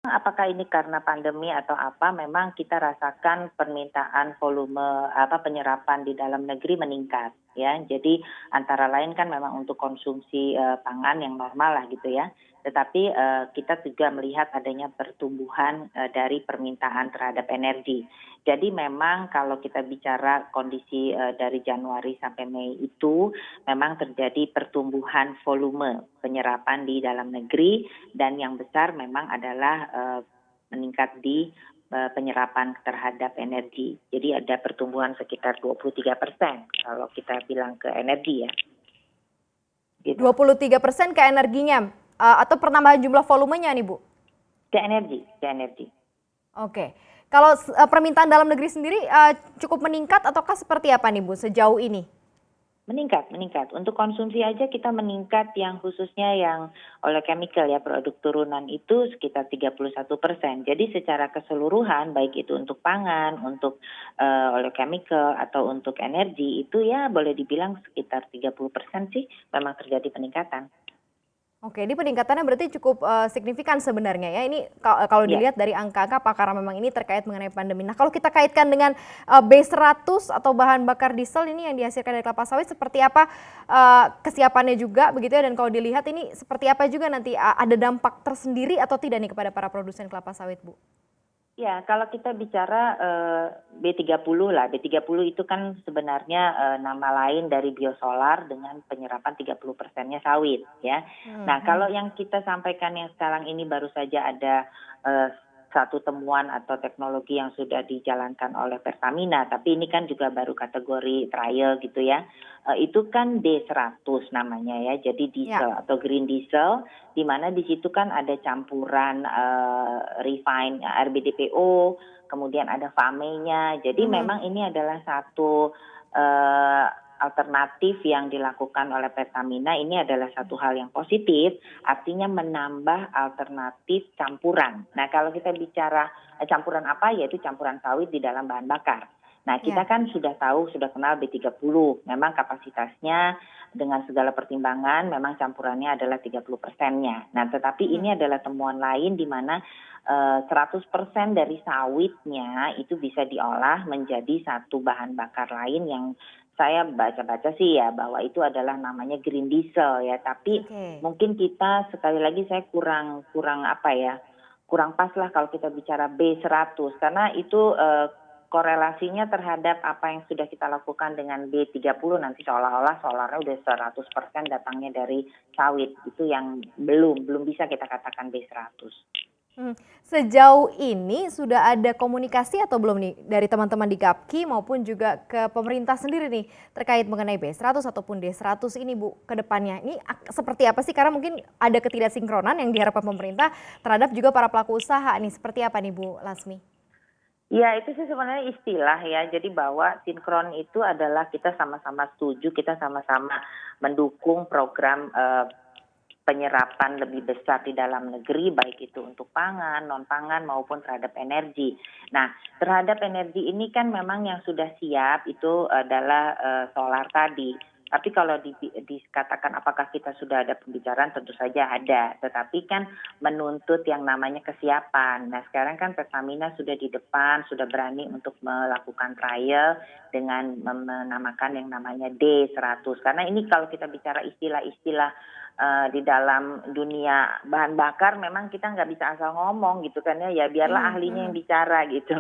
Apakah ini karena pandemi atau apa, memang kita rasakan permintaan volume penyerapan di dalam negeri meningkat ya. Jadi antara lain kan memang untuk konsumsi pangan yang normal lah gitu ya. Tetapi kita juga melihat adanya pertumbuhan dari permintaan terhadap energi. Jadi memang kalau kita bicara kondisi dari Januari sampai Mei itu memang terjadi pertumbuhan volume penyerapan di dalam negeri, dan yang besar memang adalah meningkat di penyerapan terhadap energi. Jadi ada pertumbuhan sekitar 23% kalau kita bilang ke energi ya. Gitu. 23% ke energinya atau penambahan jumlah volumenya nih Bu? Ke energi. Oke. Kalau permintaan dalam negeri sendiri cukup meningkat ataukah seperti apa nih Bu sejauh ini? Meningkat. Untuk konsumsi aja kita meningkat, yang khususnya yang oleochemical ya, produk turunan itu sekitar 31%. Jadi secara keseluruhan baik itu untuk pangan, untuk oleochemical atau untuk energi itu ya boleh dibilang sekitar 30% sih memang terjadi peningkatan. Oke, ini peningkatannya berarti cukup signifikan sebenarnya ya. Ini kalau Ya. dilihat dari angka-angka apa, karena memang ini terkait mengenai pandemi. Nah, kalau kita kaitkan dengan B100 atau bahan bakar diesel ini yang dihasilkan dari kelapa sawit, seperti apa kesiapannya juga begitu ya, dan kalau dilihat ini seperti apa juga nanti ada dampak tersendiri atau tidak nih kepada para produsen kelapa sawit, Bu? Ya, kalau kita bicara B30 lah, B30 itu kan sebenarnya nama lain dari biosolar dengan penyerapan 30%-nya sawit ya. Nah, kalau yang kita sampaikan yang sekarang ini baru saja ada satu temuan atau teknologi yang sudah dijalankan oleh Pertamina, tapi ini kan juga baru kategori trial gitu ya. Itu kan D100 namanya ya, jadi diesel atau green diesel, di mana di situ kan ada campuran refine RBDPO, kemudian ada FAME-nya. Jadi memang ini adalah satu alternatif yang dilakukan oleh Pertamina. Ini adalah satu hal yang positif, artinya menambah alternatif campuran. Nah, kalau kita bicara campuran apa, yaitu campuran sawit di dalam bahan bakar. Nah, kita kan sudah tahu, sudah kenal B30. Memang kapasitasnya dengan segala pertimbangan memang campurannya adalah 30%-nya. Nah, tetapi ini adalah temuan lain di mana 100% dari sawitnya itu bisa diolah menjadi satu bahan bakar lain yang saya baca-baca sih ya bahwa itu adalah namanya green diesel ya. Tapi mungkin kita sekali lagi saya kurang pas lah kalau kita bicara B100, karena itu korelasinya terhadap apa yang sudah kita lakukan dengan B30 nanti seolah-olah solarnya udah 100% datangnya dari sawit. Itu yang belum bisa kita katakan B100. Sejauh ini sudah ada komunikasi atau belum nih dari teman-teman di Gapki maupun juga ke pemerintah sendiri nih terkait mengenai B100 ataupun D100 ini Bu ke depannya? Ini seperti apa sih? Karena mungkin ada ketidaksinkronan yang diharapkan pemerintah terhadap juga para pelaku usaha nih. Seperti apa nih Bu Lasmi? Ya, itu sih sebenarnya istilah ya. Jadi bahwa sinkron itu adalah kita sama-sama setuju, kita sama-sama mendukung program penyerapan lebih besar di dalam negeri, baik itu untuk pangan, non-pangan maupun terhadap energi. Nah, terhadap energi ini kan memang yang sudah siap itu adalah solar tadi. Tapi kalau dikatakan apakah kita sudah ada pembicaraan, tentu saja ada. Tetapi kan menuntut yang namanya kesiapan. Nah, sekarang kan Pertamina sudah di depan, sudah berani untuk melakukan trial dengan menamakan yang namanya D100. Karena ini kalau kita bicara istilah-istilah di dalam dunia bahan bakar memang kita nggak bisa asal ngomong gitu kan ya biarlah ahlinya yang bicara gitu.